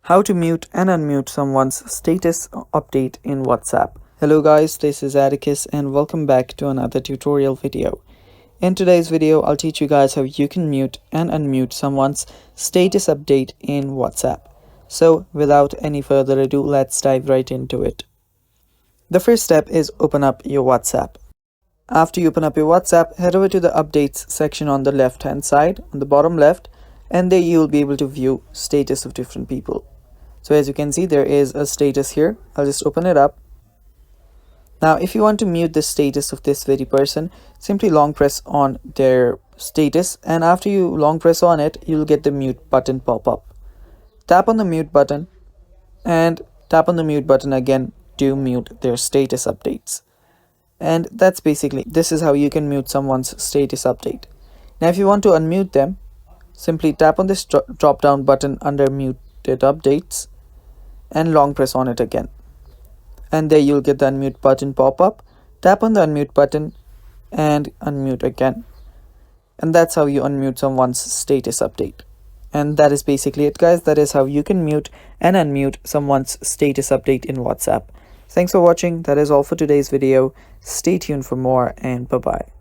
How to mute and unmute someone's status update in WhatsApp. Hello guys, this is Atticus and welcome back to another tutorial video. In today's video, I'll teach you guys how you can mute and unmute someone's status update in WhatsApp. So without any further ado, let's dive right into it. The first step is open up your WhatsApp. After you open up your WhatsApp, head over to the updates section on the left hand side, on the bottom left, and there you will be able to view status of different people. So as you can see, there is a status here. I'll just open it up. Now, if you want to mute the status of this very person, simply long press on their status, and after you long press on it, you'll get the mute button pop up. Tap on the mute button and tap on the mute button again to mute their status updates. And that's basically, this is how you can mute someone's status update. Now, if you want to unmute them, simply tap on this drop down button under muted updates and long press on it again, and there you'll get the unmute button pop up. Tap on the unmute button and unmute again, and that's how you unmute someone's status update. And that is basically it, guys. That is how you can mute and unmute someone's status update in WhatsApp. Thanks for watching. That is all for today's video. Stay tuned for more, and bye bye.